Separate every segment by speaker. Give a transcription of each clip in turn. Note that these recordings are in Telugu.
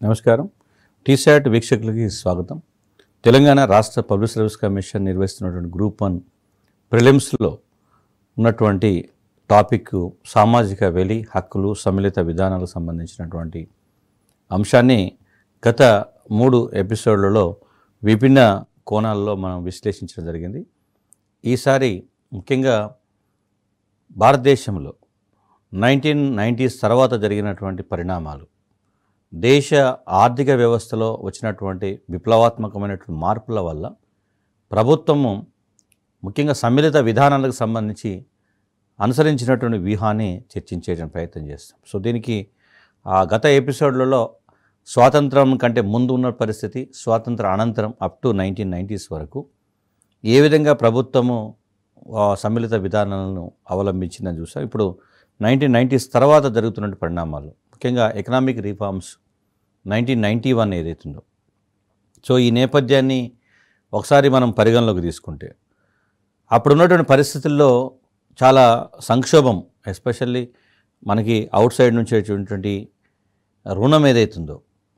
Speaker 1: నమస్కారం. టీశాట్ వీక్షకులకి స్వాగతం. తెలంగాణ రాష్ట్ర పబ్లిక్ సర్వీస్ కమిషన్ నిర్వహిస్తున్నటువంటి గ్రూప్ 1 ప్రిలిమ్స్లో ఉన్నటువంటి టాపిక్ సామాజిక వెలి హక్కులు సమ్మిళిత విధానాలకు సంబంధించినటువంటి అంశాన్ని గత 3 ఎపిసోడ్లలో విభిన్న కోణాల్లో మనం విశ్లేషించడం జరిగింది. ఈసారి ముఖ్యంగా భారతదేశంలో 1990s తర్వాత జరిగినటువంటి పరిణామాలు, దేశ ఆర్థిక వ్యవస్థలో వచ్చినటువంటి విప్లవాత్మకమైనటువంటి మార్పుల వల్ల ప్రభుత్వము ముఖ్యంగా సమ్మిళిత విధానాలకు సంబంధించి అనుసరించినటువంటి వ్యూహాన్ని చర్చించే ప్రయత్నం చేస్తాం. సో దీనికి గత ఎపిసోడ్లలో స్వాతంత్రం కంటే ముందు ఉన్న పరిస్థితి, స్వాతంత్ర అనంతరం అప్ టు 1990s వరకు ఏ విధంగా ప్రభుత్వము సమ్మిళిత విధానాలను అవలంబించిందని చూసాం. ఇప్పుడు 1990s తర్వాత జరుగుతున్న పరిణామాలు, ముఖ్యంగా ఎకనామిక్ రిఫార్మ్స్ 1991 ఏదైతుందో, సో ఈ నేపథ్యాన్ని ఒకసారి మనం పరిగణలోకి తీసుకుంటే అప్పుడున్నటువంటి పరిస్థితుల్లో చాలా సంక్షోభం, ఎస్పెషల్లీ మనకి అవుట్ సైడ్ నుంచి వచ్చేటువంటి రుణం ఏదైతుందో,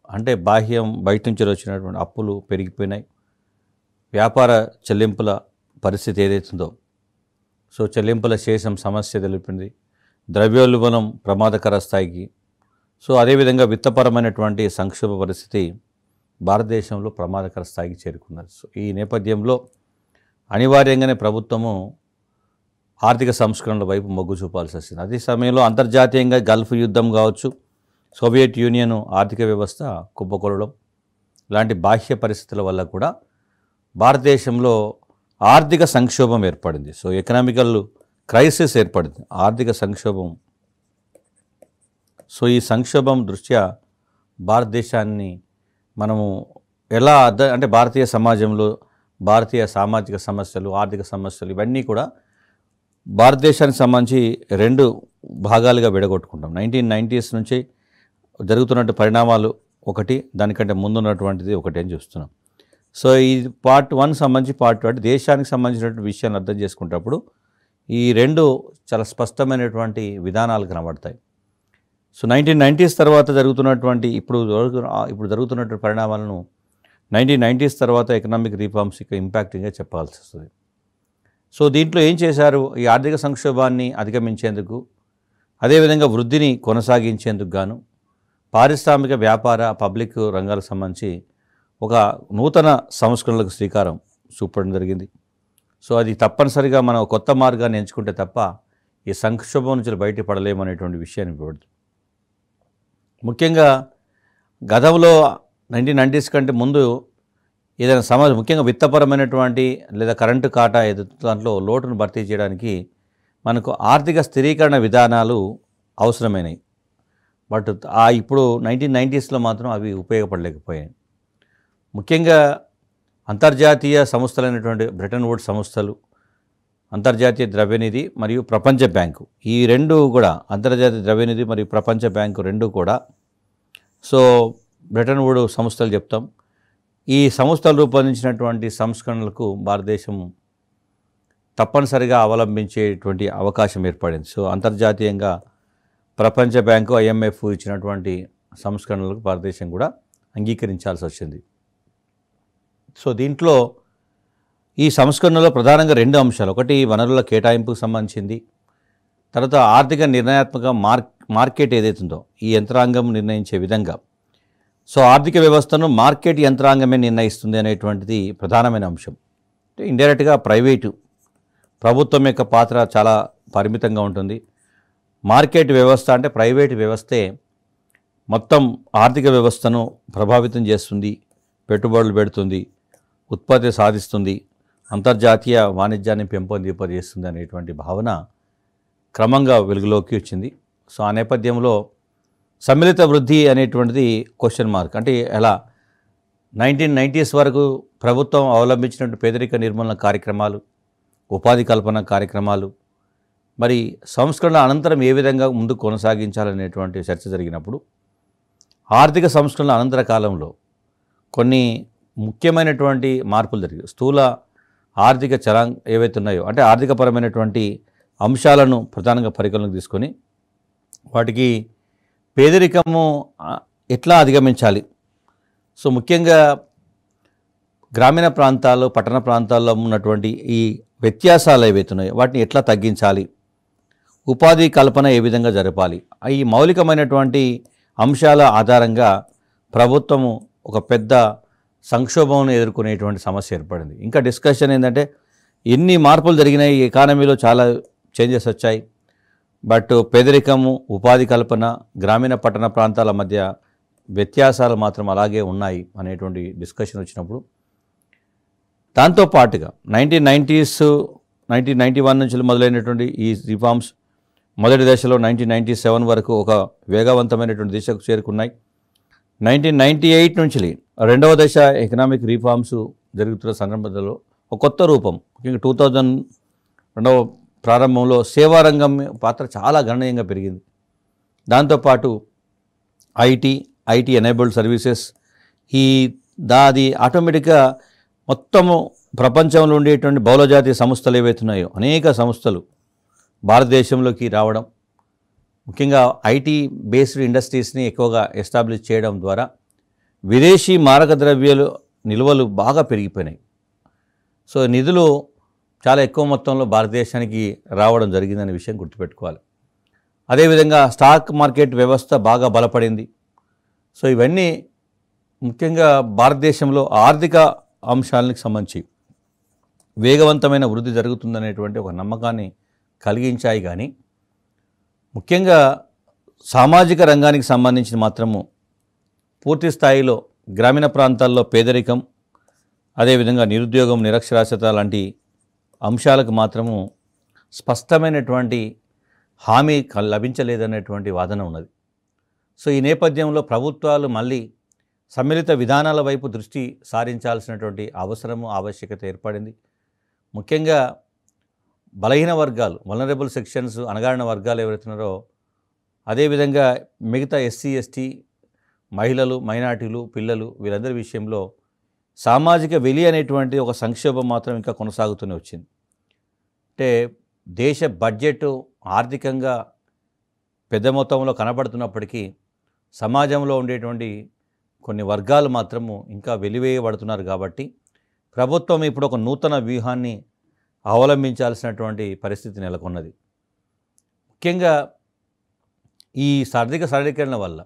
Speaker 1: అంటే బయట నుంచి వచ్చినటువంటి అప్పులు పెరిగిపోయినాయి, వ్యాపార చెల్లింపుల పరిస్థితి ఏదైతుందో, సో చెల్లింపుల శేషం సమస్య తెలిపింది, ద్రవ్యోల్బణం ప్రమాదకర స్థాయికి, సో అదేవిధంగా విత్తపరమైనటువంటి సంక్షోభ పరిస్థితి భారతదేశంలో ప్రమాదకర స్థాయికి చేరుకున్నది. సో ఈ నేపథ్యంలో అనివార్యంగానే ప్రభుత్వము ఆర్థిక సంస్కరణల వైపు మొగ్గు చూపాల్సి వస్తుంది. అదే సమయంలో అంతర్జాతీయంగా గల్ఫ్ యుద్ధం కావచ్చు, సోవియట్ యూనియన్ ఆర్థిక వ్యవస్థ కుప్పకొలడం లాంటి బాహ్య పరిస్థితుల వల్ల కూడా భారతదేశంలో ఆర్థిక సంక్షోభం ఏర్పడింది. సో ఎకనామికల్ క్రైసిస్ ఏర్పడింది, ఆర్థిక సంక్షోభం. సో ఈ సంక్షోభం దృష్ట్యా భారతదేశాన్ని మనము ఎలా అంటే భారతీయ సమాజంలో భారతీయ సామాజిక సమస్యలు, ఆర్థిక సమస్యలు ఇవన్నీ కూడా భారతదేశానికి సంబంధించి 2 భాగాలుగా విడగొట్టుకుంటాం. 1990s నుంచి జరుగుతున్నట్టు పరిణామాలు ఒకటి, దానికంటే ముందున్నటువంటిది ఒకటి అని చూస్తున్నాం. సో ఈ పార్ట్ 1 సంబంధించి పార్ట్ 2 అంటే దేశానికి సంబంధించినటువంటి విషయాన్ని అర్థం చేసుకునేటప్పుడు ఈ 2 చాలా స్పష్టమైనటువంటి విధానాలు కనబడతాయి. సో 1990s తర్వాత జరుగుతున్నటువంటి ఇప్పుడు జరుగుతున్నటువంటి పరిణామాలను 1990s తర్వాత ఎకనామిక్ రిఫార్మ్స్ యొక్క ఇంపాక్టింగ్గా చెప్పాల్సి వస్తుంది. సో దీంట్లో ఏం చేశారు, ఈ ఆర్థిక సంక్షోభాన్ని అధిగమించేందుకు, అదేవిధంగా వృద్ధిని కొనసాగించేందుకు గాను పారిశ్రామిక వ్యాపార పబ్లిక్ రంగాలకు సంబంధించి ఒక నూతన సంస్కరణలకు శ్రీకారం చూపడం జరిగింది. సో అది తప్పనిసరిగా మనం కొత్త మార్గాన్ని ఎంచుకుంటే తప్ప ఈ సంక్షోభం నుంచి బయటపడలేమనేటువంటి విషయాన్ని ఇవ్వబడుతుంది. ముఖ్యంగా గతంలో 1990s కంటే ముందు ఏదైనా సమస్య, ముఖ్యంగా విత్తపరమైనటువంటి లేదా కరెంటు కాటా దాంట్లో లోటును భర్తీ చేయడానికి మనకు ఆర్థిక స్థిరీకరణ విధానాలు అవసరమైనవి. బట్ ఇప్పుడు 1990sలో మాత్రం అవి ఉపయోగపడలేకపోయాయి. ముఖ్యంగా అంతర్జాతీయ సంస్థలైనటువంటి బ్రెటన్ వుడ్స్ సంస్థలు, అంతర్జాతీయ ద్రవ్యనిధి మరియు ప్రపంచ బ్యాంకు, ఈ 2 కూడా, అంతర్జాతీయ ద్రవ్యనిధి మరియు ప్రపంచ బ్యాంకు 2 కూడా, సో బ్రెటన్ వుడ్ సంస్థలు చెప్తాం, ఈ సంస్థలు రూపొందించినటువంటి సంస్కరణలకు భారతదేశం తప్పనిసరిగా అవలంబించేటువంటి అవకాశం ఏర్పడింది. సో అంతర్జాతీయంగా ప్రపంచ బ్యాంకు, IMF ఇచ్చినటువంటి సంస్కరణలకు భారతదేశం కూడా అంగీకరించాల్సి వచ్చింది. సో దీంట్లో ఈ సంస్కరణలో ప్రధానంగా 2 అంశాలు, ఒకటి వనరుల కేటాయింపుకు సంబంధించింది, తర్వాత ఆర్థిక నిర్ణయాత్మక మార్కెట్ ఏదైతుందో ఈ యంత్రాంగం నిర్ణయించే విధంగా, సో ఆర్థిక వ్యవస్థను మార్కెట్ యంత్రాంగమే నిర్ణయిస్తుంది అనేటువంటిది ప్రధానమైన అంశం. ఇండైరెక్ట్గా ప్రభుత్వం యొక్క పాత్ర చాలా పరిమితంగా ఉంటుంది. మార్కెట్ వ్యవస్థ అంటే ప్రైవేట్ వ్యవస్థే మొత్తం ఆర్థిక వ్యవస్థను ప్రభావితం చేస్తుంది, పెట్టుబడులు పెడుతుంది, ఉత్పత్తి సాధిస్తుంది, అంతర్జాతీయ వాణిజ్యాన్ని పెంపొందింపజేస్తుంది అనేటువంటి భావన క్రమంగా వెలుగులోకి వచ్చింది. సో ఆ నేపథ్యంలో సమ్మిళిత వృద్ధి అనేటువంటిది క్వశ్చన్ మార్క్. అంటే ఎలా 1990s వరకు ప్రభుత్వం అవలంబించినటువంటి పేదరిక నిర్మూలన కార్యక్రమాలు, ఉపాధి కల్పన కార్యక్రమాలు, మరి సంస్కరణ అనంతరం ఏ విధంగా ముందుకు కొనసాగించాలనేటువంటి చర్చ జరిగినప్పుడు ఆర్థిక సంస్కరణల అనంతర కాలంలో కొన్ని ముఖ్యమైనటువంటి మార్పులు జరిగాయి. స్థూల ఆర్థిక ఏవైతే ఉన్నాయో, అంటే ఆర్థికపరమైనటువంటి అంశాలను ప్రధానంగా పరిగణలోకి తీసుకొని వాటికి పేదరికము ఎట్లా అధిగమించాలి, సో ముఖ్యంగా గ్రామీణ ప్రాంతాల్లో పట్టణ ప్రాంతాల్లో ఉన్నటువంటి ఈ వ్యత్యాసాలు ఏవైతున్నాయో వాటిని ఎట్లా తగ్గించాలి, ఉపాధి కల్పన ఏ విధంగా జరపాలి, ఈ మౌలికమైనటువంటి అంశాల ఆధారంగా ప్రభుత్వము ఒక పెద్ద సంక్షోభం ఎదుర్కొనేటువంటి సమస్య ఏర్పడింది. ఇంకా డిస్కషన్ ఏంటంటే ఎన్ని మార్పులు జరిగినాయి, ఎకానమీలో చాలా చేంజెస్ వచ్చాయి, బట్ పేదరికము, ఉపాధి కల్పన, గ్రామీణ పట్టణ ప్రాంతాల మధ్య వ్యత్యాసాలు మాత్రం అలాగే ఉన్నాయి అనేటువంటి డిస్కషన్ వచ్చినప్పుడు దాంతోపాటుగా 1991 నుంచి మొదలైనటువంటి ఈ రిఫార్మ్స్ మొదటి దశలో 1997 వరకు ఒక వేగవంతమైనటువంటి దిశకు చేరుకున్నాయి. 1998 నుంచి రెండవ దశ ఎకనామిక్ రిఫార్మ్స్ జరుగుతున్న సందర్భంలో ఒక కొత్త రూపం, ముఖ్యంగా 2002 ప్రారంభంలో సేవారంగం పాత్ర చాలా గణనీయంగా పెరిగింది. దాంతోపాటు ఐటీ ఎనేబుల్డ్ సర్వీసెస్, అది ఆటోమేటిక్గా మొత్తము ప్రపంచంలో ఉండేటువంటి బహుళజాతీయ సంస్థలు ఏవైతున్నాయో అనేక సంస్థలు భారతదేశంలోకి రావడం, ముఖ్యంగా ఐటీ బేస్డ్ ఇండస్ట్రీస్ని ఎక్కువగా ఎస్టాబ్లిష్ చేయడం ద్వారా విదేశీ మారక ద్రవ్యాలు నిల్వలు బాగా పెరిగిపోయినాయి. సో నిధులు చాలా ఎక్కువ మొత్తంలో భారతదేశానికి రావడం జరిగిందనే విషయం గుర్తుపెట్టుకోవాలి. అదేవిధంగా స్టాక్ మార్కెట్ వ్యవస్థ బాగా బలపడింది. సో ఇవన్నీ ముఖ్యంగా భారతదేశంలో ఆర్థిక అంశాలకు సంబంధించి వేగవంతమైన వృద్ధి జరుగుతుందనేటువంటి ఒక నమ్మకాన్ని కలిగించాయి. కానీ ముఖ్యంగా సామాజిక రంగానికి సంబంధించిన మాత్రము పూర్తి స్థాయిలో గ్రామీణ ప్రాంతాల్లో పేదరికం, అదేవిధంగా నిరుద్యోగం, నిరక్షరాస్యత లాంటి అంశాలకు మాత్రము స్పష్టమైనటువంటి హామీ లభించలేదనేటువంటి వాదన ఉన్నది. సో ఈ నేపథ్యంలో ప్రభుత్వాలు మళ్ళీ సమ్మిళిత విధానాల వైపు దృష్టి సారించాల్సినటువంటి అవసరము, ఆవశ్యకత ఏర్పడింది. ముఖ్యంగా బలహీన వర్గాలు, వల్నరబుల్ సెక్షన్స్, అణగారిన వర్గాలు ఎవరైతున్నారో, అదేవిధంగా మిగతా ఎస్సీ, ఎస్టీ, మహిళలు, మైనార్టీలు, పిల్లలు, వీరందరి విషయంలో సామాజిక వెలి అనేటువంటి ఒక సంక్షోభం మాత్రం ఇంకా కొనసాగుతూనే వచ్చింది. అంటే దేశ బడ్జెట్ ఆర్థికంగా పెద్ద మొత్తంలో కనబడుతున్నప్పటికీ సమాజంలో ఉండేటువంటి కొన్ని వర్గాలు మాత్రము ఇంకా వెలివేయబడుతున్నారు. కాబట్టి ప్రభుత్వం ఇప్పుడు ఒక నూతన వ్యూహాన్ని అవలంబించాల్సినటువంటి పరిస్థితి నెలకొన్నది. ముఖ్యంగా ఈ ఆర్థిక సరళీకరణ వల్ల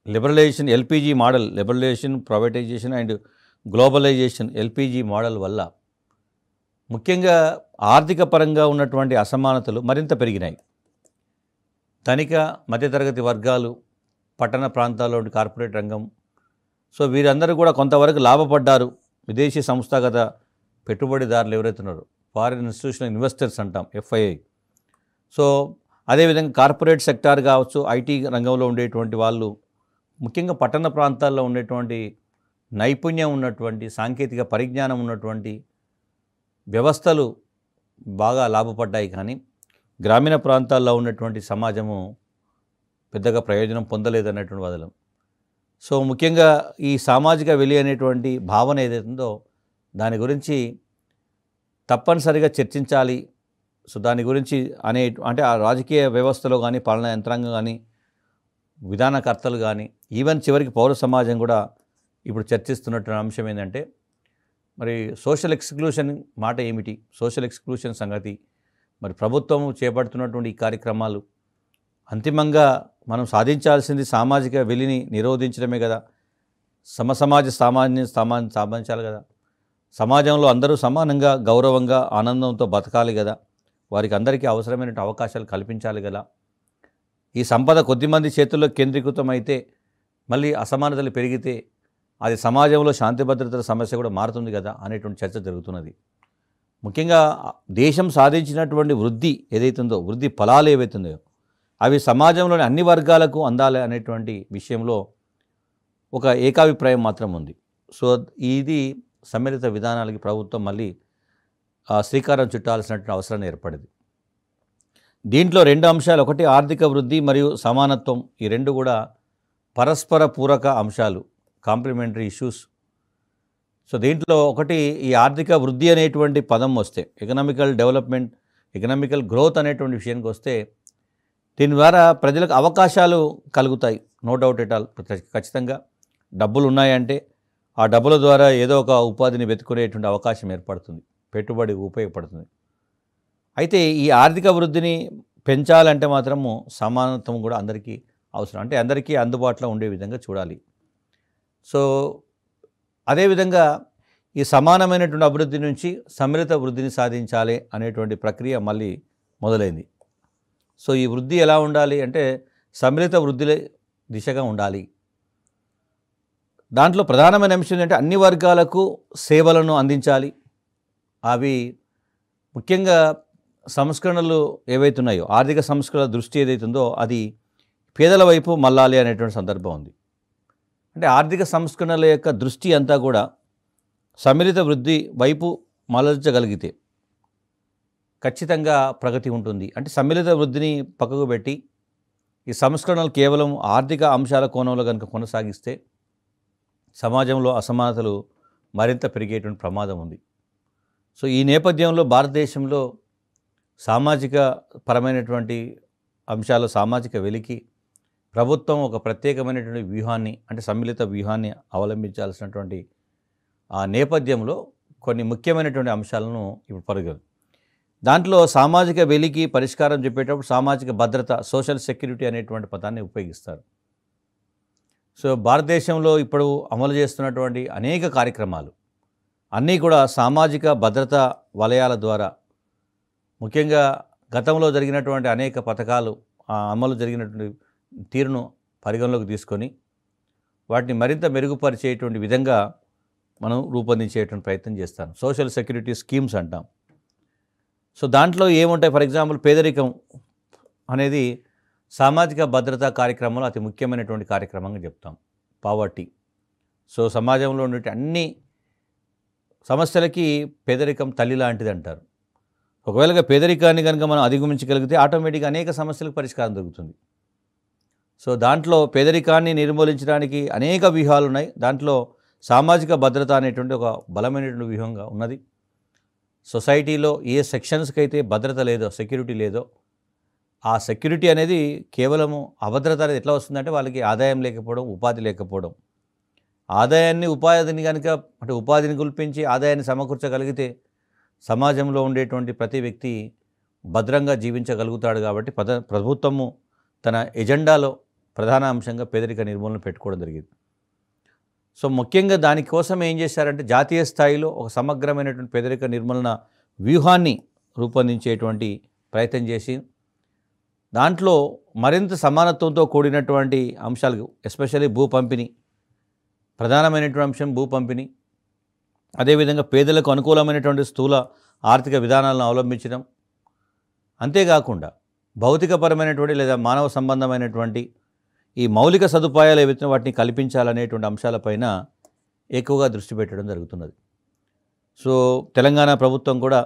Speaker 1: liberalisation, LPG model, liberalisation, privatisation and globalisation, LPG model వల్ల ముఖ్యంగా ఆర్థిక పరంగా ఉన్నటువంటి అసమానతలు మరింత పెరిగినాయి. ధనిక మధ్యతరగతి వర్గాలు, పట్టణ ప్రాంతాల్లోని కార్పొరేట్ రంగం, సో వీరందరూ కూడా కొంతవరకు లాభపడ్డారు. విదేశీ సంస్థాగత పెట్టుబడిదారులు ఎవరైతే ఉన్నారో, ఫారిన్ ఇన్స్టిట్యూషనల్ ఇన్వెస్టర్స్ అంటాం, ఎఫ్ఐఐ. సో అదేవిధంగా కార్పొరేట్ సెక్టార్ కావచ్చు, ఐటీ రంగంలో ఉండేటువంటి వాళ్ళు, ముఖ్యంగా పట్టణ ప్రాంతాల్లో ఉండేటువంటి నైపుణ్యం ఉన్నటువంటి, సాంకేతిక పరిజ్ఞానం ఉన్నటువంటి వ్యవస్థలు బాగా లాభపడ్డాయి. కానీ గ్రామీణ ప్రాంతాల్లో ఉన్నటువంటి సమాజము పెద్దగా ప్రయోజనం పొందలేదన్నటువంటి వదలం. సో ముఖ్యంగా ఈ సామాజిక వెలి అనేటువంటి భావన ఏదైతుందో దాని గురించి తప్పనిసరిగా చర్చించాలి. సో దాని గురించి అంటే ఆ రాజకీయ వ్యవస్థలో కానీ, పాలనా యంత్రాంగం కానీ, విధానకర్తలు కానీ, ఈవెన్ చివరికి పౌర సమాజం కూడా ఇప్పుడు చర్చిస్తున్నటువంటి అంశం ఏంటంటే, మరి సోషల్ ఎక్స్క్లూషన్ మాట ఏమిటి, సోషల్ ఎక్స్క్లూషన్ సంగతి, మరి ప్రభుత్వం చేపడుతున్నటువంటి ఈ కార్యక్రమాలు అంతిమంగా మనం సాధించాల్సింది సామాజిక వెలిని నిరోధించడమే కదా. సాధించాలి కదా. సమాజంలో అందరూ సమానంగా, గౌరవంగా, ఆనందంతో బతకాలి కదా. వారికి అందరికీ అవసరమైన అవకాశాలు కల్పించాలి కదా. ఈ సంపద కొద్దిమంది చేతుల్లో కేంద్రీకృతం అయితే మళ్ళీ అసమానతలు పెరిగితే అది సమాజంలో శాంతి భద్రతల సమస్య కూడా మారుతుంది కదా అనేటువంటి చర్చ జరుగుతున్నది. ముఖ్యంగా దేశం సాధించినటువంటి వృద్ధి ఏదైతుందో, వృద్ధి ఫలాలు ఏవైతుందో అవి సమాజంలోని అన్ని వర్గాలకు అందాలి అనేటువంటి విషయంలో ఒక ఏకాభిప్రాయం మాత్రం ఉంది. సో ఇది సమ్మిళిత విధానాలకి ప్రభుత్వం మళ్ళీ శ్రీకారం చుట్టాల్సినటువంటి అవసరం ఏర్పడింది. దీంట్లో రెండు అంశాలు, ఒకటి ఆర్థిక వృద్ధి మరియు సమానత్వం. ఈ రెండు కూడా పరస్పర పూరక అంశాలు, కాంప్లిమెంటరీ ఇష్యూస్. సో దీంట్లో ఒకటి ఈ ఆర్థిక వృద్ధి అనేటువంటి పదం వస్తే, ఎకనామికల్ డెవలప్మెంట్, ఎకనామికల్ గ్రోత్ అనేటువంటి విషయానికి వస్తే దీని ద్వారా ప్రజలకు అవకాశాలు కలుగుతాయి, నో డౌట్ ఎట్ ఆల్, ఖచ్చితంగా. డబ్బులు ఉన్నాయంటే ఆ డబ్బుల ద్వారా ఏదో ఒక ఉపాధిని వెతుకునేటువంటి అవకాశం ఏర్పడుతుంది, పెట్టుబడి ఉపయోగపడుతుంది. అయితే ఈ ఆర్థిక వృద్ధిని పెంచాలంటే మాత్రము సమానత్వం కూడా అందరికీ అవసరం, అంటే అందరికీ అందుబాటులో ఉండే విధంగా చూడాలి. సో అదేవిధంగా ఈ సమానమైనటువంటి అభివృద్ధి నుంచి సమ్మిళిత వృద్ధిని సాధించాలి అనేటువంటి ప్రక్రియ మళ్ళీ మొదలైంది. సో ఈ వృద్ధి ఎలా ఉండాలి అంటే సమ్మిళిత వృద్ధి దిశగా ఉండాలి. దాంట్లో ప్రధానమైన అంశం ఏంటంటే అన్ని వర్గాలకు సేవలను అందించాలి. అవి ముఖ్యంగా సంస్కరణలు ఏవైతే ఉన్నాయో, ఆర్థిక సంస్కరణల దృష్టి ఏదైతుందో అది పేదల వైపు మళ్ళాలి అనేటువంటి సందర్భం ఉంది. అంటే ఆర్థిక సంస్కరణల యొక్క దృష్టి అంతా కూడా సమ్మిళిత వృద్ధి వైపు మలచగలిగితే ఖచ్చితంగా ప్రగతి ఉంటుంది. అంటే సమ్మిళిత వృద్ధిని పక్కకు పెట్టి ఈ సంస్కరణలు కేవలం ఆర్థిక అంశాల కోణంలో కనుక కొనసాగిస్తే సమాజంలో అసమానతలు మరింత పెరిగేటువంటి ప్రమాదం ఉంది. సో ఈ నేపథ్యంలో భారతదేశంలో సామాజిక పరమైనటువంటి అంశాలు, సామాజిక వెలికి ప్రభుత్వం ఒక ప్రత్యేకమైనటువంటి వ్యూహాన్ని, అంటే సమ్మిళిత వ్యూహాన్ని అవలంబించాల్సినటువంటి ఆ నేపథ్యంలో కొన్ని ముఖ్యమైనటువంటి అంశాలను ఇప్పుడు పరిగణిద్దాం. దాంట్లో సామాజిక వెలికి పరిష్కారం చెప్పేటప్పుడు సామాజిక భద్రత, సోషల్ సెక్యూరిటీ అనేటువంటి పదాన్ని ఉపయోగిస్తారు. సో భారతదేశంలో ఇప్పుడు అమలు చేస్తున్నటువంటి అనేక కార్యక్రమాలు అన్నీ కూడా సామాజిక భద్రతా వలయాల ద్వారా, ముఖ్యంగా గతంలో జరిగినటువంటి అనేక పథకాలు అమలు జరిగినటువంటి తీరును పరిగణలోకి తీసుకొని వాటిని మరింత మెరుగుపరిచేటువంటి విధంగా మనం రూపొందించేటువంటి ప్రయత్నం చేస్తాం. సోషల్ సెక్యూరిటీ స్కీమ్స్ అంటాం. సో దాంట్లో ఏముంటాయి, ఫర్ ఎగ్జాంపుల్ పేదరికం అనేది సామాజిక భద్రతా కార్యక్రమంలో అతి ముఖ్యమైనటువంటి కార్యక్రమంగా చెప్తాం. పావర్టీ. సో సమాజంలో ఉండే అన్ని సమస్యలకి పేదరికం తల్లి లాంటిది అంటారు. ఒకవేళ పేదరికాన్ని కనుక మనం అధిగమించగలిగితే ఆటోమేటిక్గా అనేక సమస్యలకు పరిష్కారం దొరుకుతుంది. సో దాంట్లో పేదరికాన్ని నిర్మూలించడానికి అనేక వ్యూహాలు ఉన్నాయి. దాంట్లో సామాజిక భద్రత అనేటువంటి ఒక బలమైనటువంటి వ్యూహంగా ఉన్నది. సొసైటీలో ఏ సెక్షన్స్కి అయితే భద్రత లేదో, సెక్యూరిటీ లేదో, ఆ సెక్యూరిటీ అనేది కేవలము అభద్రత అనేది ఎట్లా వస్తుందంటే వాళ్ళకి ఆదాయం లేకపోవడం, ఉపాధి లేకపోవడం. ఆదాయాన్ని ఉపాధిని కనుక, అంటే ఉపాధిని కల్పించి ఆదాయాన్ని సమకూర్చగలిగితే సమాజంలో ఉండేటువంటి ప్రతి వ్యక్తి భద్రంగా జీవించగలుగుతాడు. కాబట్టి ప్రభుత్వము తన ఎజెండాలో ప్రధాన అంశంగా పేదరిక నిర్మూలన పెట్టుకోవడం జరిగింది. సో ముఖ్యంగా దానికోసం ఏం చేశారంటే జాతీయ స్థాయిలో ఒక సమగ్రమైనటువంటి పేదరిక నిర్మూలన వ్యూహాన్ని రూపొందించేటువంటి ప్రయత్నం చేసి దాంట్లో మరింత సమానత్వంతో కూడినటువంటి అంశాలు, ఎస్పెషల్లీ భూ పంపిణీ, ప్రధానమైనటువంటి అంశం భూ పంపిణీ. అదేవిధంగా పేదలకు అనుకూలమైనటువంటి స్థూల ఆర్థిక విధానాలను అవలంబించడం. అంతేకాకుండా భౌతికపరమైనటువంటి లేదా మానవ సంబంధమైనటువంటి ఈ మౌలిక సదుపాయాలు ఏవైతే వాటిని కల్పించాలనేటువంటి అంశాలపైన ఎక్కువగా దృష్టి పెట్టడం జరుగుతున్నది. సో తెలంగాణ ప్రభుత్వం కూడా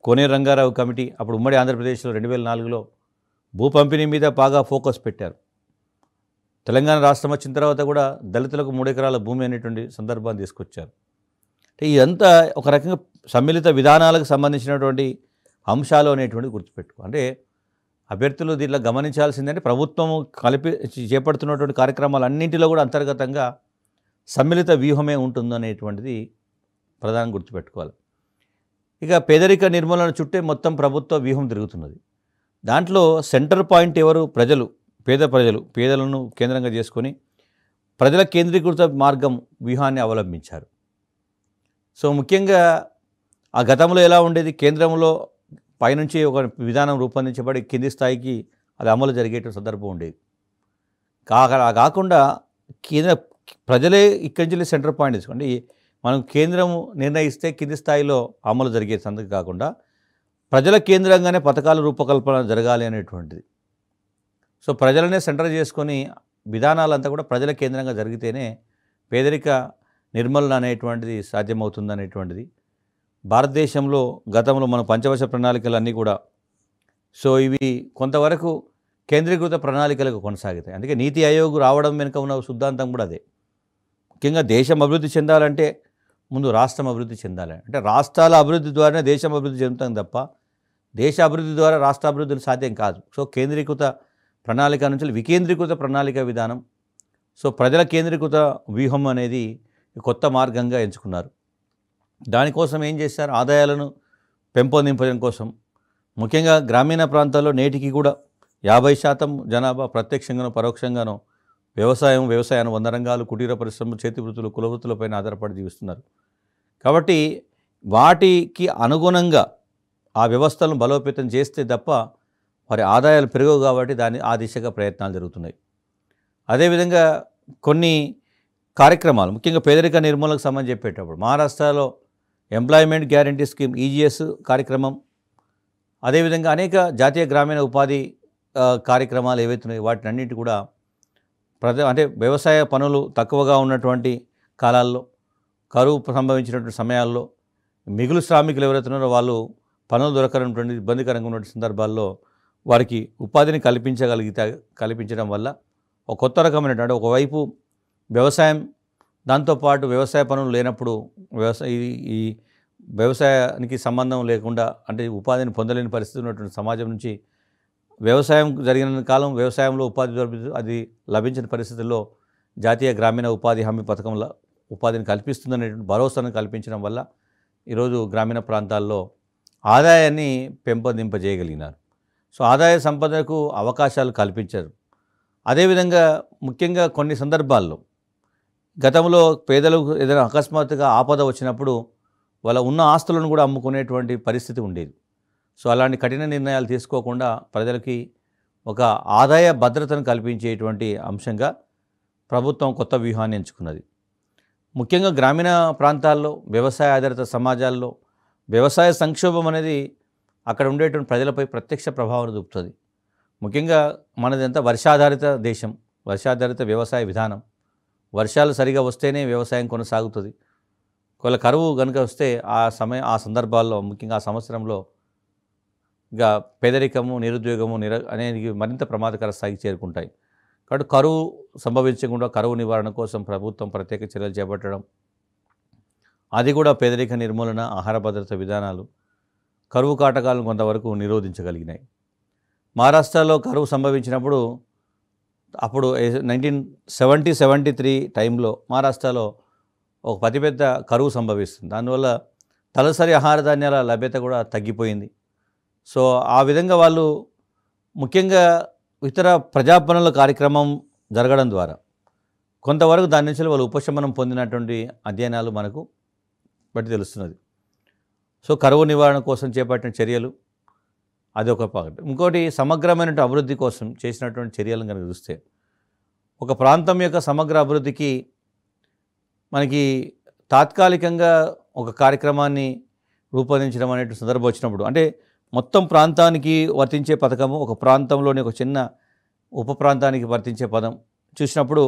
Speaker 1: కోనేరు రంగారావు కమిటీ అప్పుడు ఉమ్మడి ఆంధ్రప్రదేశ్లో 2004లో భూ పంపిణీ మీద బాగా ఫోకస్ పెట్టారు. తెలంగాణ రాష్ట్రం వచ్చిన తర్వాత కూడా దళితులకు 3 ఎకరాల భూమి అనేటువంటి సందర్భాన్ని తీసుకొచ్చారు. అంటే ఇదంతా ఒక రకంగా సమ్మిళిత విధానాలకు సంబంధించినటువంటి అంశాలు అనేటువంటిది గుర్తుపెట్టుకో. అంటే అభ్యర్థులు దీంట్లో గమనించాల్సిందంటే ప్రభుత్వం చేపడుతున్నటువంటి కార్యక్రమాలన్నింటిలో కూడా అంతర్గతంగా సమ్మిళిత వ్యూహమే ఉంటుందనేటువంటిది ప్రధానంగా గుర్తుపెట్టుకోవాలి. ఇక పేదరిక నిర్మూలన చుట్టే మొత్తం ప్రభుత్వ వ్యూహం తిరుగుతున్నది. దాంట్లో సెంటర్ పాయింట్ ఎవరు? ప్రజలు, పేదలను కేంద్రంగా చేసుకొని ప్రజల కేంద్రీకృత మార్గం వ్యూహాన్ని అవలంబించారు. సో ముఖ్యంగా ఆ గతంలో ఎలా ఉండేది, కేంద్రంలో పైనుంచి ఒక విధానం రూపొందించబడి కింది స్థాయికి అది అమలు జరిగేట సందర్భం ఉండేది. కాకుండా ప్రజలే ఇక్కడి నుంచి సెంటర్ పాయింట్ తీసుకోండి. మనం కేంద్రం నిర్ణయిస్తే కింది స్థాయిలో అమలు జరిగే సందర్భం కాకుండా ప్రజల కేంద్రంగానే పథకాల రూపకల్పన జరగాలి అనేటువంటిది. సో ప్రజలనే సెంటర్ చేసుకొని విధానాలంతా కూడా ప్రజల కేంద్రంగా జరిగితేనే పేదరిక నిర్మూలన అనేటువంటిది సాధ్యమవుతుంది అనేటువంటిది. భారతదేశంలో గతంలో మన పంచవర్ష ప్రణాళికలు అన్నీ కూడా సో ఇవి కొంతవరకు కేంద్రీకృత ప్రణాళికలకు కొనసాగుతాయి. అందుకే నీతి ఆయోగ్ రావడం వెనుక ఉన్న సిద్ధాంతం కూడా అదే. ముఖ్యంగా దేశం అభివృద్ధి చెందాలంటే ముందు రాష్ట్రం అభివృద్ధి చెందాలి. అంటే రాష్ట్రాల అభివృద్ధి ద్వారానే దేశం అభివృద్ధి చెందుతాం తప్ప దేశ అభివృద్ధి ద్వారా రాష్ట్ర అభివృద్ధి సాధ్యం కాదు. సో కేంద్రీకృత ప్రణాళిక నుంచి వికేంద్రీకృత ప్రణాళిక విధానం, సో ప్రజల కేంద్రీకృత వ్యూహం అనేది కొత్త మార్గంగా ఎంచుకున్నారు. దానికోసం ఏం చేశారు, ఆదాయాలను పెంపొందించడం కోసం ముఖ్యంగా గ్రామీణ ప్రాంతాల్లో నేటికి కూడా 50% జనాభా ప్రత్యక్షంగానో పరోక్షంగానో వ్యవసాయ అనుబంధ రంగాలు, కుటీర పరిశ్రమలు, చేతి వృత్తులు, కుల వృత్తులపైన ఆధారపడి జీవిస్తున్నారు. కాబట్టి వాటికి అనుగుణంగా ఆ వ్యవస్థలను బలోపేతం చేస్తే తప్ప వారి ఆదాయాలు పెరగవు. కాబట్టి ఆ దిశగా ప్రయత్నాలు జరుగుతున్నాయి. అదేవిధంగా కొన్ని కార్యక్రమాలు ముఖ్యంగా పేదరిక నిర్మూలనకు సంబంధించి చెప్పేటప్పుడు మహారాష్ట్రలో ఎంప్లాయ్మెంట్ గ్యారంటీ స్కీమ్ ఈజీఎస్ కార్యక్రమం, అదేవిధంగా అనేక జాతీయ గ్రామీణ ఉపాధి కార్యక్రమాలు ఏవైతున్నాయి వాటిని అన్నింటి కూడా అంటే వ్యవసాయ పనులు తక్కువగా ఉన్నటువంటి కాలాల్లో, కరువు సంభవించినటువంటి సమయాల్లో మిగులు శ్రామికులు ఎవరైతున్నారో వాళ్ళు పనులు దొరకనటువంటి ఇబ్బందికరంగా ఉన్నటువంటి సందర్భాల్లో వారికి ఉపాధిని కల్పించడం వల్ల ఒక కొత్త రకమైనటువంటి ఒకవైపు వ్యవసాయం, దాంతోపాటు వ్యవసాయ పనులు లేనప్పుడు ఈ వ్యవసాయానికి సంబంధం లేకుండా అంటే ఉపాధిని పొందలేని పరిస్థితి ఉన్నటువంటి సమాజం నుంచి వ్యవసాయం జరిగిన కాలం వ్యవసాయంలో ఉపాధి అది లభించిన పరిస్థితుల్లో జాతీయ గ్రామీణ ఉపాధి హామీ పథకంలో ఉపాధిని కల్పిస్తుందనేటువంటి భరోసాను కల్పించడం వల్ల ఈరోజు గ్రామీణ ప్రాంతాల్లో ఆదాయాన్ని పెంపొందింపజేయగలిగినారు. సో ఆదాయ సంపదకు అవకాశాలు కల్పించారు. అదేవిధంగా ముఖ్యంగా కొన్ని సందర్భాల్లో గతంలో పేదలకు ఏదైనా అకస్మాత్తుగా ఆపద వచ్చినప్పుడు వాళ్ళ ఉన్న ఆస్తులను కూడా అమ్ముకునేటువంటి పరిస్థితి ఉండేది. సో అలాంటి కఠిన నిర్ణయాలు తీసుకోకుండా ప్రజలకి ఒక ఆదాయ భద్రతను కల్పించేటువంటి అంశంగా ప్రభుత్వం కొత్త వ్యూహాన్ని ఎంచుకున్నది. ముఖ్యంగా గ్రామీణ ప్రాంతాల్లో వ్యవసాయ ఆధారిత సమాజాల్లో వ్యవసాయ సంక్షోభం అనేది అక్కడ ఉండేటువంటి ప్రజలపై ప్రత్యక్ష ప్రభావం చూపుతుంది. ముఖ్యంగా మనదంతా వర్షాధారిత దేశం, వర్షాధారిత వ్యవసాయ విధానం. వర్షాలు సరిగా వస్తేనే వ్యవసాయం కొనసాగుతుంది. ఒకవేళ కరువు కనుక వస్తే ఆ సందర్భాల్లో ముఖ్యంగా ఆ సంవత్సరంలో ఇక పేదరికము, నిరుద్యోగము అనేది మరింత ప్రమాదకర స్థాయికి చేరుకుంటాయి. కాబట్టి కరువు సంభవించకుండా కరువు నివారణ కోసం ప్రభుత్వం ప్రత్యేక చర్యలు చేపట్టడం, అది కూడా పేదరిక నిర్మూలన, ఆహార భద్రత విధానాలు కరువు కాటకాలను కొంతవరకు నిరోధించగలిగినాయి. మహారాష్ట్రలో కరువు సంభవించినప్పుడు అప్పుడు 1973 టైంలో మహారాష్ట్రలో ఒక అతిపెద్ద కరువు సంభవిస్తుంది. దానివల్ల తలసరి ఆహార ధాన్యాల లభ్యత కూడా తగ్గిపోయింది. సో ఆ విధంగా వాళ్ళు ముఖ్యంగా ఇతర ప్రజాపనుల కార్యక్రమం జరగడం ద్వారా కొంతవరకు దాని నుంచి వాళ్ళు ఉపశమనం పొందినటువంటి అధ్యయనాలు మనకు బట్టి తెలుస్తున్నది. సో కరువు నివారణ కోసం చేపట్టిన చర్యలు అది ఒక పార్ట్. ఇంకోటి సమగ్రమైన అభివృద్ధి కోసం చేసినటువంటి చర్యలను కనుక చూస్తే ఒక ప్రాంతం యొక్క సమగ్ర అభివృద్ధికి మనకి తాత్కాలికంగా ఒక కార్యక్రమాన్ని రూపొందించడం అనే సందర్భం వచ్చినప్పుడు అంటే మొత్తం ప్రాంతానికి వర్తించే పథకము ఒక ప్రాంతంలోని ఒక చిన్న ఉప ప్రాంతానికి వర్తించే పదం చూసినప్పుడు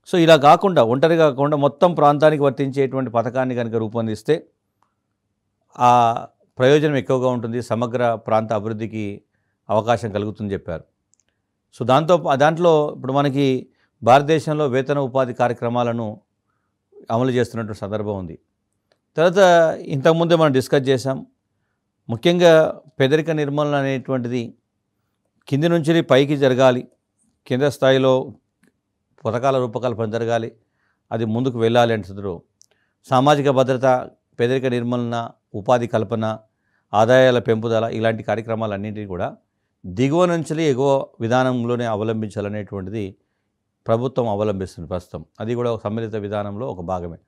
Speaker 1: సో ఇలా కాకుండా ఒంటరిగా కాకుండా మొత్తం ప్రాంతానికి వర్తించేటువంటి పథకాన్ని కనుక రూపొందిస్తే ఆ ప్రయోజనం ఎక్కువగా ఉంటుంది, సమగ్ర ప్రాంత అభివృద్ధికి అవకాశం కలుగుతుందని చెప్పారు. సో దాంట్లో ఇప్పుడు మనకి భారతదేశంలో వేతన ఉపాధి కార్యక్రమాలను అమలు చేస్తున్నటువంటి సందర్భం ఉంది. తర్వాత ఇంతకుముందే మనం డిస్కస్ చేసాం, ముఖ్యంగా పేదరిక నిర్మూలన అనేటువంటిది కింది నుంచి పైకి జరగాలి, కింద స్థాయిలో పథకాల రూపకల్పన జరగాలి, అది ముందుకు వెళ్ళాలి అంటున్నారు. సామాజిక భద్రత, పేదరిక నిర్మూలన, ఉపాధి కల్పన, ఆదాయాల పెంపుదల ఇలాంటి కార్యక్రమాలన్నింటినీ కూడా దిగువ నుంచి ఎగువ విధానంలోనే అవలంబించాలనేటువంటిది ప్రభుత్వం అవలంబిస్తుంది ప్రస్తుతం. అది కూడా ఒక సమ్మిళిత విధానంలో ఒక భాగమే.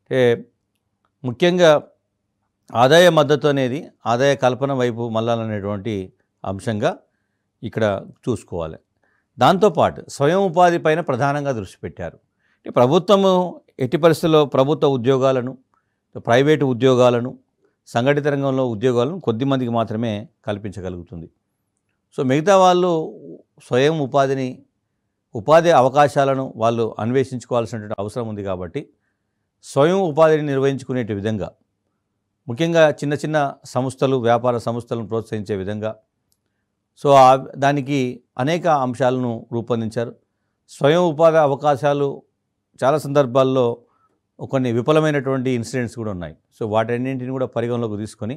Speaker 1: అంటే ముఖ్యంగా ఆదాయ మద్దతు అనేది ఆదాయ కల్పన వైపు మళ్ళాలనేటువంటి అంశంగా ఇక్కడ చూసుకోవాలి. దాంతోపాటు స్వయం ఉపాధి పైన ప్రధానంగా దృష్టి పెట్టారు. అంటే ప్రభుత్వము ఎట్టి పరిస్థితుల్లో ప్రభుత్వ ఉద్యోగాలను, ప్రైవేటు ఉద్యోగాలను, సంఘటిత రంగంలో ఉద్యోగాలను కొద్దిమందికి మాత్రమే కల్పించగలుగుతుంది. సో మిగతా వాళ్ళు స్వయం ఉపాధి అవకాశాలను వాళ్ళు అన్వేషించుకోవాల్సినటువంటి అవసరం ఉంది. కాబట్టి స్వయం ఉపాధిని నిర్వహించుకునే విధంగా ముఖ్యంగా చిన్న చిన్న సంస్థలు, వ్యాపార సంస్థలను ప్రోత్సహించే విధంగా సో దానికి అనేక అంశాలను రూపొందించారు. స్వయం ఉపాధి అవకాశాలు చాలా సందర్భాల్లో కొన్ని విఫలమైనటువంటి ఇన్సిడెంట్స్ కూడా ఉన్నాయి. సో వాటన్నింటిని కూడా పరిగణలోకి తీసుకొని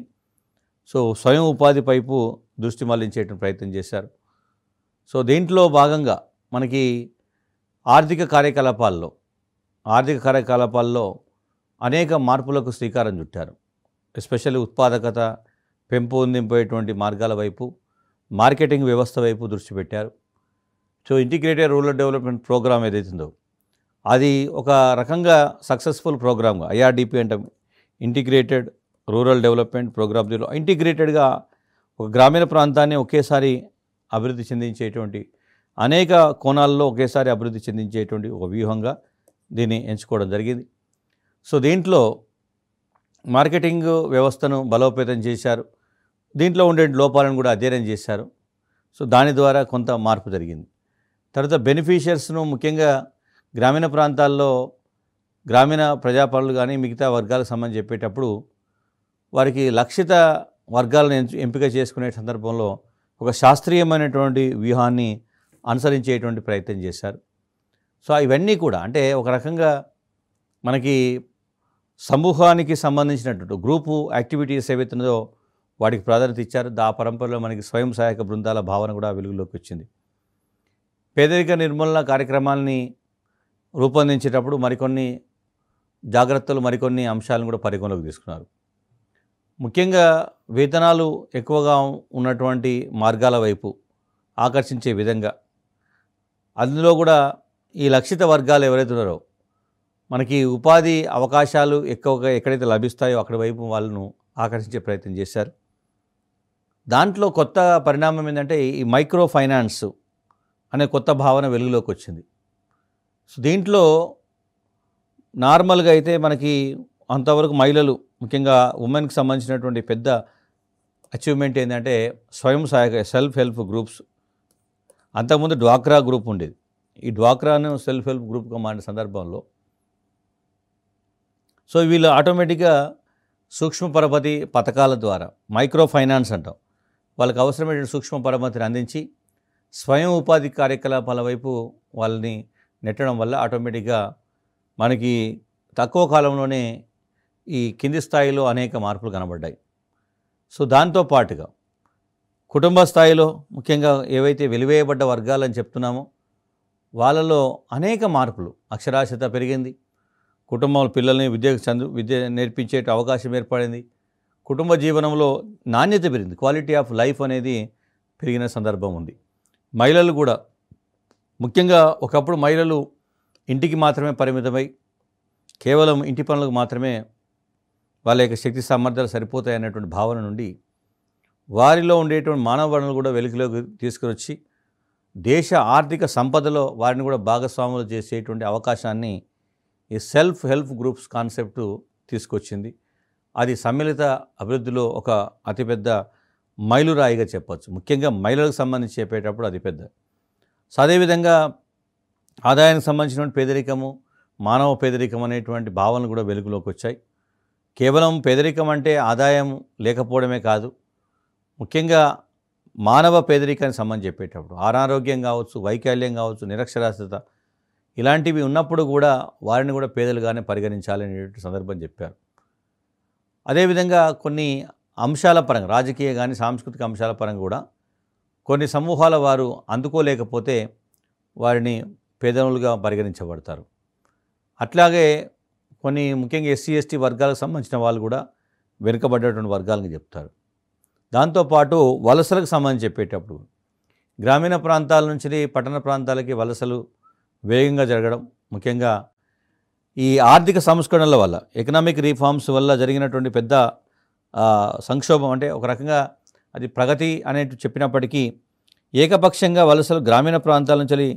Speaker 1: సో స్వయం ఉపాధి వైపు దృష్టి మళ్లించేటువంటి ప్రయత్నం చేశారు. సో దీంట్లో భాగంగా మనకి ఆర్థిక కార్యకలాపాల్లో అనేక మార్పులకు శ్రీకారం చుట్టారు. ఎస్పెషల్లీ ఉత్పాదకత పెంపొందింపేటువంటి మార్గాల వైపు, మార్కెటింగ్ వ్యవస్థ వైపు దృష్టి పెట్టారు. So integrated rural development programme ఏదైతుందో అది ఒక రకంగా సక్సెస్ఫుల్ ప్రోగ్రామ్గా, ఐఆర్డిపి అంటే ఇంటిగ్రేటెడ్ రూరల్ డెవలప్మెంట్ ప్రోగ్రామ్, దీనిలో ఇంటిగ్రేటెడ్గా ఒక గ్రామీణ ప్రాంతాన్ని ఒకేసారి అభివృద్ధి చెందించేటువంటి, అనేక కోణాల్లో ఒకేసారి అభివృద్ధి చెందించేటువంటి ఒక వ్యూహంగా దీన్ని ఎంచుకోవడం జరిగింది. సో దీంట్లో మార్కెటింగ్ వ్యవస్థను బలోపేతం చేశారు. దీంట్లో ఉండే లోపాలను కూడా అధ్యయనం చేశారు. సో దాని ద్వారా కొంత మార్పు జరిగింది. తర్వాత బెనిఫిషియర్స్ను ముఖ్యంగా గ్రామీణ ప్రాంతాల్లో గ్రామీణ ప్రజాపాలనలు కానీ మిగతా వర్గాలకు సంబంధించి చెప్పేటప్పుడు వారికి లక్షిత వర్గాలను ఎంపిక చేసుకునే సందర్భంలో ఒక శాస్త్రీయమైనటువంటి వ్యూహాన్ని అనుసరించేటువంటి ప్రయత్నం చేశారు. సో ఇవన్నీ కూడా అంటే ఒక రకంగా మనకి సమూహానికి సంబంధించినటువంటి గ్రూపు యాక్టివిటీస్ ఏవైతున్నదో వాటికి ప్రాధాన్యత ఇచ్చారు. ఆ పరంపరలో మనకి స్వయం సహాయక బృందాల భావన కూడా వెలుగులోకి వచ్చింది. పేదరిక నిర్మూలన కార్యక్రమాలని రూపొందించేటప్పుడు మరికొన్ని జాగ్రత్తలు, మరికొన్ని అంశాలను కూడా పరిగణలోకి తీసుకున్నారు. ముఖ్యంగా వేతనాలు ఎక్కువగా ఉన్నటువంటి మార్గాల వైపు ఆకర్షించే విధంగా, అందులో కూడా ఈ లక్షిత వర్గాలు ఎవరైతే ఉన్నారో మనకి ఉపాధి అవకాశాలు ఎక్కువగా ఎక్కడైతే లభిస్తాయో అక్కడి వైపు వాళ్ళను ఆకర్షించే ప్రయత్నం చేశారు. దాంట్లో కొత్త పరిణామం ఏంటంటే ఈ మైక్రో ఫైనాన్స్ అనే కొత్త భావన వెలుగులోకి వచ్చింది. సో దీంట్లో నార్మల్గా అయితే మనకి అంతవరకు మహిళలు, ముఖ్యంగా ఉమెన్కి సంబంధించినటువంటి పెద్ద అచీవ్మెంట్ ఏంటంటే స్వయం సహాయక సెల్ఫ్ హెల్ప్ గ్రూప్స్. అంతకుముందు డ్వాక్రా గ్రూప్ ఉండేది. ఈ డ్వాక్రాను సెల్ఫ్ హెల్ప్ గ్రూప్గా మారిన సందర్భంలో సో వీళ్ళు ఆటోమేటిక్గా సూక్ష్మ పరపతి పథకాల ద్వారా, మైక్రో ఫైనాన్స్ అంటాం, వాళ్ళకి అవసరమైన సూక్ష్మ పరపతిని అందించి స్వయం ఉపాధి కార్యకలాపాల వైపు వాళ్ళని నెట్టడం వల్ల ఆటోమేటిక్గా మనకి తక్కువ కాలంలోనే ఈ కింది స్థాయిలో అనేక మార్పులు కనబడ్డాయి. సో దాంతో పాటుగా కుటుంబ స్థాయిలో ముఖ్యంగా ఏవైతే వెలివేయబడ్డ వర్గాలని చెప్తున్నామో వాళ్ళలో అనేక మార్పులు, అక్షరాస్యత పెరిగింది, కుటుంబం పిల్లల్ని విద్య నేర్పించే అవకాశం ఏర్పడింది, కుటుంబ జీవనంలో నాణ్యత పెరిగింది, క్వాలిటీ ఆఫ్ లైఫ్ అనేది పెరిగిన సందర్భం ఉంది. మహిళలు కూడా ముఖ్యంగా ఒకప్పుడు మహిళలు ఇంటికి మాత్రమే పరిమితమై కేవలం ఇంటి పనులకు మాత్రమే వాళ్ళ యొక్క శక్తి సామర్థ్యాలు సరిపోతాయి అనేటువంటి భావన నుండి వారిలో ఉండేటువంటి మానవ వనరులు కూడా వెలుగులోకి తీసుకుని వచ్చి దేశ ఆర్థిక సంపదలో వారిని కూడా భాగస్వాములు చేసేటువంటి అవకాశాన్ని ఈ సెల్ఫ్ హెల్ప్ గ్రూప్స్ కాన్సెప్టు తీసుకొచ్చింది. అది సమ్మిళిత అభివృద్ధిలో ఒక అతిపెద్ద మైలురాయిగా చెప్పచ్చు. ముఖ్యంగా మహిళలకు సంబంధించి చెప్పేటప్పుడు అతిపెద్ద. సో అదేవిధంగా ఆదాయానికి సంబంధించినటువంటి పేదరికము, మానవ పేదరికం అనేటువంటి భావనలు కూడా వెలుగులోకి వచ్చాయి. కేవలం పేదరికం అంటే ఆదాయం లేకపోవడమే కాదు, ముఖ్యంగా మానవ పేదరికానికి సంబంధించి చెప్పేటప్పుడు అనారోగ్యం కావచ్చు, వైకల్యం కావచ్చు, నిరక్షరాస్యత ఇలాంటివి ఉన్నప్పుడు కూడా వారిని కూడా పేదలుగానే పరిగణించాలనేటువంటి సందర్భం చెప్పారు. అదేవిధంగా కొన్ని అంశాల పరంగా, రాజకీయ కానీ సాంస్కృతిక అంశాల పరంగా కూడా కొన్ని సమూహాల వారు అందుకోలేకపోతే వారిని పేదలుగా పరిగణించబడతారు. అట్లాగే కొన్ని ముఖ్యంగా ఎస్సీ ఎస్టీ వర్గాలకు సంబంధించిన వాళ్ళు కూడా వెనుకబడ్డటువంటి వర్గాలను చెప్తారు. దాంతోపాటు వలసలకు సంబంధించి చెప్పేటప్పుడు గ్రామీణ ప్రాంతాల నుంచి పట్టణ ప్రాంతాలకి వలసలు వేగంగా జరగడం, ముఖ్యంగా ఈ ఆర్థిక సంస్కరణల వల్ల, ఎకనామిక్ రీఫార్మ్స్ వల్ల జరిగినటువంటి పెద్ద సంక్షోభం, అంటే ఒక రకంగా అది ప్రగతి అనేటి చెప్పినప్పటికీ ఏకపక్షంగా వలసలు గ్రామీణ ప్రాంతాల నుంచి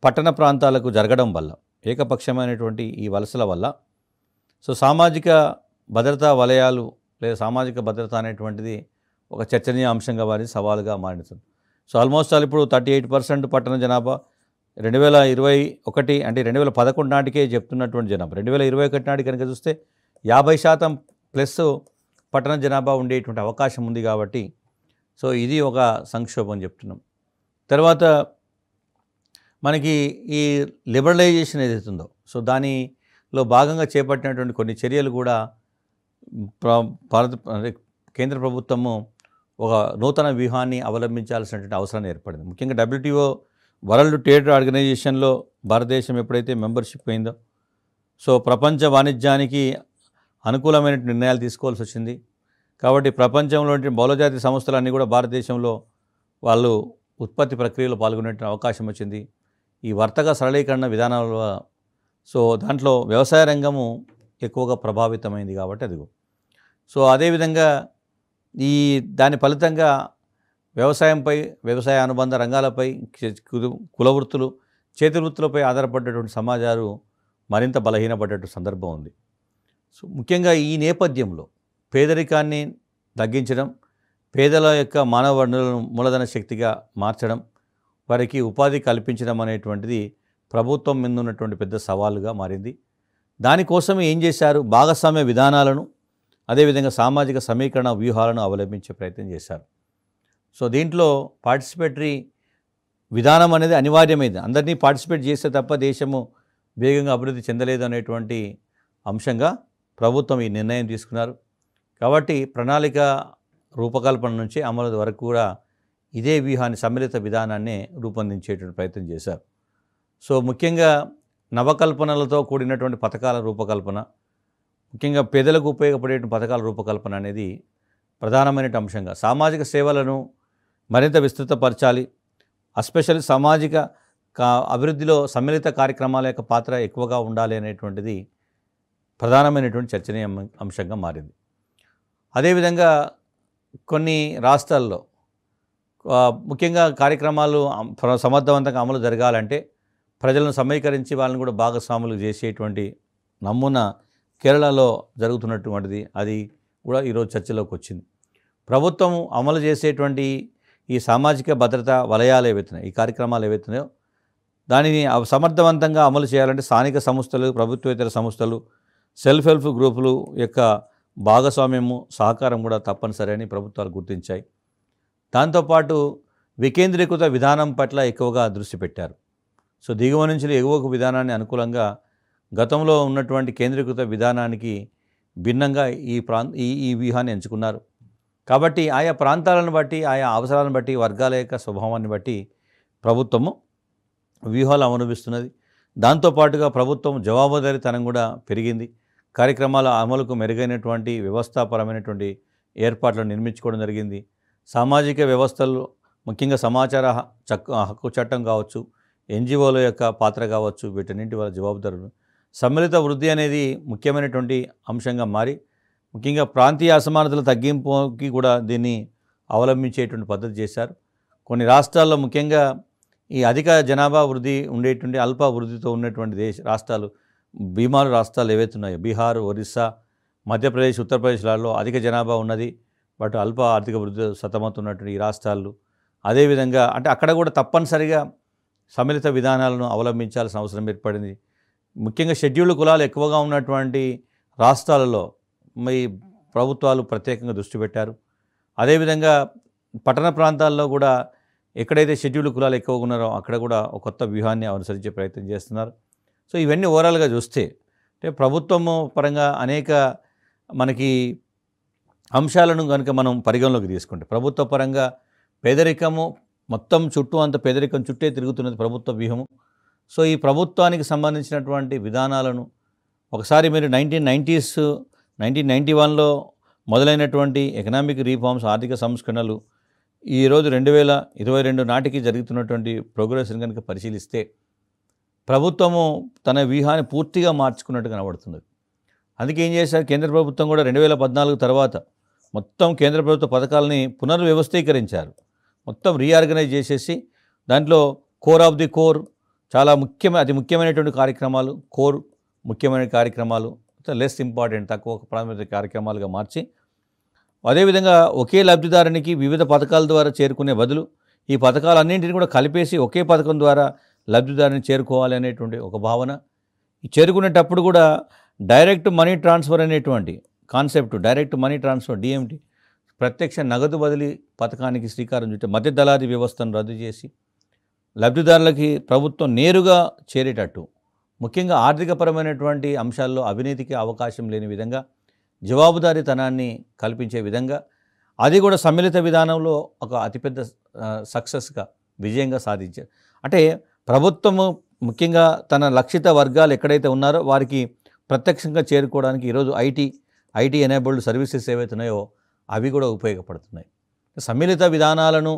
Speaker 1: పట్టణ ప్రాంతాలకు జరగడం వల్ల, ఏకపక్షమైనటువంటి ఈ వలసల వల్ల సో సామాజిక భద్రతా వలయాలు లేదా సామాజిక భద్రత అనేటువంటిది ఒక చర్చనీయాంశంగా వారి సవాలుగా మారింది. సో ఆల్మోస్ట్ ఆల్ ఇప్పుడు 38% పట్టణ జనాభా 2021 అంటే 2011 నాటికే చెప్తున్నటువంటి జనాభా, 2021 నాటికి కనుక చూస్తే 50% ప్లస్ పట్టణ జనాభా ఉండేటువంటి అవకాశం ఉంది. కాబట్టి సో ఇది ఒక సంక్షోభం చెప్తున్నాం. తర్వాత మనకి ఈ లిబరలైజేషన్ ఏదైతుందో సో దానిలో భాగంగా చేపట్టినటువంటి కొన్ని చర్యలు కూడా కేంద్ర ప్రభుత్వము ఒక నూతన వ్యూహాన్ని అవలంబించాల్సినటువంటి అవసరం ఏర్పడింది. ముఖ్యంగా WTO వరల్డ్ ట్రేడ్ ఆర్గనైజేషన్లో భారతదేశం ఎప్పుడైతే మెంబర్షిప్ అయిందో, సో ప్రపంచ వాణిజ్యానికి అనుకూలమైన నిర్ణయాలు తీసుకోవాల్సి వచ్చింది. కాబట్టి ప్రపంచంలోని బహుళజాతి సంస్థలన్నీ కూడా భారతదేశంలో వాళ్ళు ఉత్పత్తి ప్రక్రియలో పాల్గొనే అవకాశం వచ్చింది. ఈ వర్తక సరళీకరణ విధానాల వల్ల సో దాంట్లో వ్యవసాయ రంగము ఎక్కువగా ప్రభావితమైంది కాబట్టి అదిగో. సో అదేవిధంగా దాని ఫలితంగా వ్యవసాయంపై, వ్యవసాయ అనుబంధ రంగాలపై, కుల వృత్తులు, చేతి వృత్తులపై ఆధారపడ్డటువంటి సమాజాలు మరింత బలహీనపడ్డట్టు సందర్భం ఉంది. సో ముఖ్యంగా ఈ నేపథ్యంలో పేదరికాన్ని తగ్గించడం, పేదల యొక్క మానవ వనరులను మూలధన శక్తిగా మార్చడం, వారికి ఉపాధి కల్పించడం అనేటువంటిది ప్రభుత్వం మీద ఉన్నటువంటి పెద్ద సవాలుగా మారింది. దానికోసం ఏం చేశారు? భాగస్వామ్య విధానాలను, అదేవిధంగా సామాజిక సమీకరణ వ్యూహాలను అవలంబించే ప్రయత్నం చేశారు. సో దీంట్లో పార్టిసిపేటరీ విధానం అనేది అనివార్యమైంది. అందరినీ పార్టిసిపేట్ చేస్తే తప్ప దేశము వేగంగా అభివృద్ధి చెందలేదు అనేటువంటి అంశంగా ప్రభుత్వం ఈ నిర్ణయం తీసుకున్నారు. కాబట్టి ప్రణాళిక రూపకల్పన నుంచి అమలు వరకు కూడా ఇదే వ్యూహాన్ని, సమ్మిళిత విధానాన్ని రూపొందించేటువంటి ప్రయత్నం చేశారు. సో ముఖ్యంగా నవకల్పనలతో కూడినటువంటి పథకాల రూపకల్పన, ముఖ్యంగా పేదలకు ఉపయోగపడేటువంటి పథకాల రూపకల్పన అనేది ప్రధానమైన అంశంగా, సామాజిక సేవలను మరింత విస్తృతపరచాలి, ఎస్పెషల్లీ సామాజిక అభివృద్ధిలో సమ్మిళిత కార్యక్రమాల యొక్క పాత్ర ఎక్కువగా ఉండాలి అనేటువంటిది ప్రధానమైనటువంటి చర్చనీయ అంశంగా మారింది. అదేవిధంగా కొన్ని రాష్ట్రాల్లో ముఖ్యంగా కార్యక్రమాలు సమర్థవంతంగా అమలు జరగాలంటే ప్రజలను సమీకరించి వాళ్ళని కూడా భాగస్వాములు చేసేటువంటి నమూనా కేరళలో జరుగుతున్నటువంటిది, అది కూడా ఈరోజు చర్చలోకి వచ్చింది. ప్రభుత్వం అమలు చేసేటువంటి ఈ సామాజిక భద్రత వలయాలు ఏవైతున్నాయో, ఈ కార్యక్రమాలు ఏవైతున్నాయో దానిని సమర్థవంతంగా అమలు చేయాలంటే స్థానిక సంస్థలు, ప్రభుత్వేతర సంస్థలు, సెల్ఫ్ హెల్ప్ గ్రూపులు యొక్క భాగస్వామ్యము, సహకారం కూడా తప్పనిసరి అని ప్రభుత్వాలు గుర్తించాయి. దాంతోపాటు వికేంద్రీకృత విధానం పట్ల ఎక్కువగా దృష్టి పెట్టారు. సో దిగువ నుంచి ఎగువకు విధానాన్ని అనుకూలంగా గతంలో ఉన్నటువంటి కేంద్రీకృత విధానానికి భిన్నంగా ఈ వ్యూహాన్ని ఎంచుకున్నారు. కాబట్టి ఆయా ప్రాంతాలను బట్టి, ఆయా అవసరాలను బట్టి, వర్గాల యొక్క స్వభావాన్ని బట్టి ప్రభుత్వము వ్యూహాలు అవలంబిస్తున్నది. దాంతోపాటుగా ప్రభుత్వం జవాబుదారీతనం కూడా పెరిగింది. కార్యక్రమాల అమలుకు మెరుగైనటువంటి వ్యవస్థాపరమైనటువంటి ఏర్పాట్లను నిర్మించుకోవడం జరిగింది. సామాజిక వ్యవస్థలు, ముఖ్యంగా సమాచార హక్కు చట్టం కావచ్చు, ఎన్జిఓల యొక్క పాత్ర కావచ్చు, వీటన్నింటి వాళ్ళ జవాబుదారులు. సమ్మిళిత వృద్ధి అనేది ముఖ్యమైనటువంటి అంశంగా మారి, ముఖ్యంగా ప్రాంతీయ అసమానతల తగ్గింపుకి కూడా దీన్ని అవలంబించేటువంటి పద్ధతి చేశారు. కొన్ని రాష్ట్రాల్లో ముఖ్యంగా ఈ అధిక జనాభా వృద్ధి ఉండేటువంటి, అల్ప వృద్ధితో ఉన్నటువంటి రాష్ట్రాలు, బీమారు రాష్ట్రాలు ఏవైతే ఉన్నాయో, బీహార్, ఒరిస్సా, మధ్యప్రదేశ్, ఉత్తరప్రదేశ్లలో అధిక జనాభా ఉన్నది, బట్ అల్ప ఆర్థిక వృద్ధి సతమవుతున్నటువంటి ఈ రాష్ట్రాలు. అదేవిధంగా అంటే అక్కడ కూడా తప్పనిసరిగా సమ్మిళిత విధానాలను అవలంబించాల్సిన అవసరం ఏర్పడింది. ముఖ్యంగా షెడ్యూల్డ్ కులాలు ఎక్కువగా ఉన్నటువంటి రాష్ట్రాలలో ఈ ప్రభుత్వాలు ప్రత్యేకంగా దృష్టి పెట్టారు. అదేవిధంగా పట్టణ ప్రాంతాల్లో కూడా ఎక్కడైతే షెడ్యూల్డ్ కులాలు ఎక్కువగా ఉన్నారో అక్కడ కూడా ఒక కొత్త వ్యూహాన్ని అనుసరించే ప్రయత్నం చేస్తున్నారు. సో ఇవన్నీ ఓవరాల్గా చూస్తే అంటే ప్రభుత్వము పరంగా అనేక మనకి అంశాలను కనుక మనం పరిగణలోకి తీసుకుంటే, ప్రభుత్వ పరంగా పేదరికము మొత్తం చుట్టూ అంత పేదరికం చుట్టే తిరుగుతున్నది ప్రభుత్వ వ్యూహము. సో ఈ ప్రభుత్వానికి సంబంధించినటువంటి విధానాలను ఒకసారి మీరు 1991లో మొదలైనటువంటి ఎకనామిక్ రీఫార్మ్స్, ఆర్థిక సంస్కరణలు ఈరోజు 2022 నాటికి జరుగుతున్నటువంటి ప్రోగ్రెస్ని కనుక పరిశీలిస్తే ప్రభుత్వము తన వ్యూహాన్ని పూర్తిగా మార్చుకున్నట్టు కనబడుతున్నది. అందుకే ఏం చేశారు, కేంద్ర ప్రభుత్వం కూడా 2014 తర్వాత మొత్తం కేంద్ర ప్రభుత్వ పథకాలని పునర్వ్యవస్థీకరించారు. మొత్తం రీఆర్గనైజ్ చేసేసి దాంట్లో కోర్ ఆఫ్ ది కోర్, చాలా అతి ముఖ్యమైనటువంటి కార్యక్రమాలు, కోర్ ముఖ్యమైన కార్యక్రమాలు, లెస్ ఇంపార్టెంట్, తక్కువ ప్రాధాన్యత కార్యక్రమాలుగా మార్చి, అదేవిధంగా ఒకే లబ్ధిదారునికి వివిధ పథకాల ద్వారా చేరుకునే బదులు ఈ పథకాలన్నింటినీ కూడా కలిపేసి ఒకే పథకం ద్వారా లబ్ధిదారుని చేరుకోవాలి అనేటువంటి ఒక భావన. చేరుకునేటప్పుడు కూడా డైరెక్ట్ మనీ ట్రాన్స్ఫర్ అనేటువంటి concept, direct money transfer DMT, ప్రత్యక్ష నగదు బదిలీ పథకానికి శ్రీకారం చుట్టే మధ్య దళారీ వ్యవస్థను రద్దు చేసి లబ్ధిదారులకి ప్రభుత్వం నేరుగా చేరేటట్టు, ముఖ్యంగా ఆర్థికపరమైనటువంటి అంశాల్లో అవినీతికి అవకాశం లేని విధంగా జవాబుదారీతనాన్ని కల్పించే విధంగా, అది కూడా సమ్మిళిత విధానంలో ఒక అతిపెద్ద సక్సెస్గా, విజయంగా సాధించారు. అంటే ప్రభుత్వము ముఖ్యంగా తన లక్షిత వర్గాలు ఎక్కడైతే ఉన్నారో వారికి ప్రత్యక్షంగా చేరుకోవడానికి ఈరోజు ఐటీ ఎనేబుల్డ్ సర్వీసెస్ ఏవైతే ఉన్నాయో అవి కూడా ఉపయోగపడుతున్నాయి. సమ్మిళిత విధానాలను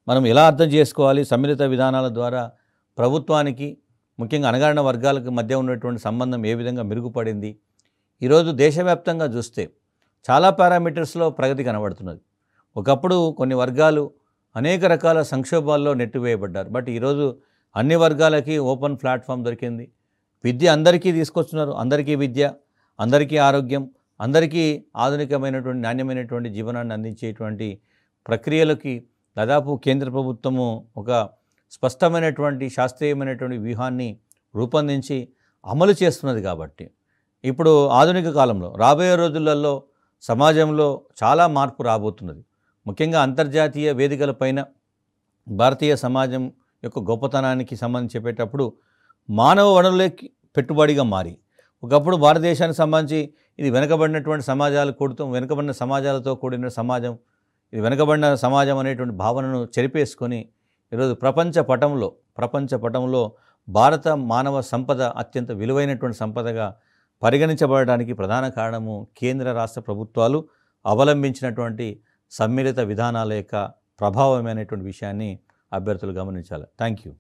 Speaker 1: మనం ఎలా అర్థం చేసుకోవాలి? సమ్మిళిత విధానాల ద్వారా ప్రభుత్వానికి ముఖ్యంగా అణగారిన వర్గాలకు మధ్య ఉన్నటువంటి సంబంధం ఏ విధంగా మెరుగుపడింది? ఈరోజు దేశవ్యాప్తంగా చూస్తే చాలా పారామీటర్స్లో ప్రగతి కనబడుతున్నది. ఒకప్పుడు కొన్ని వర్గాలు అనేక రకాల సంక్షోభాల్లో నెట్టివేయబడ్డారు. బట్ ఈరోజు అన్ని వర్గాలకి ఓపెన్ ప్లాట్ఫామ్ దొరికింది. విద్య అందరికీ తీసుకొస్తున్నారు. అందరికీ విద్య, అందరికీ ఆరోగ్యం, అందరికీ ఆధునికమైనటువంటి నాణ్యమైనటువంటి జీవనాన్ని అందించేటువంటి ప్రక్రియలకి దాదాపు కేంద్ర ప్రభుత్వము ఒక స్పష్టమైనటువంటి శాస్త్రీయమైనటువంటి వ్యూహాన్ని రూపొందించి అమలు చేస్తున్నది. కాబట్టి ఇప్పుడు ఆధునిక కాలంలో రాబోయే రోజులలో సమాజంలో చాలా మార్పు రాబోతున్నది. ముఖ్యంగా అంతర్జాతీయ వేదికలపైన భారతీయ సమాజం యొక్క గొప్పతనానికి సంబంధించి చెప్పేటప్పుడు మానవ వనరులకి పెట్టుబడిగా మారి, ఒకప్పుడు భారతదేశానికి సంబంధించి ఇది వెనుకబడినటువంటి వెనుకబడిన సమాజాలతో కూడిన సమాజం, ఇది వెనుకబడిన సమాజం అనేటువంటి భావనను చెరిపేసుకొని ఈరోజు ప్రపంచ పటంలో భారత మానవ సంపద అత్యంత విలువైనటువంటి సంపదగా పరిగణించబడడానికి ప్రధాన కారణము కేంద్ర రాష్ట్ర ప్రభుత్వాలు అవలంబించినటువంటి సమ్మిళిత విధానాల యొక్క ప్రభావమైనటువంటి విషయాన్ని అభ్యర్థులు గమనించాలి. Thank you.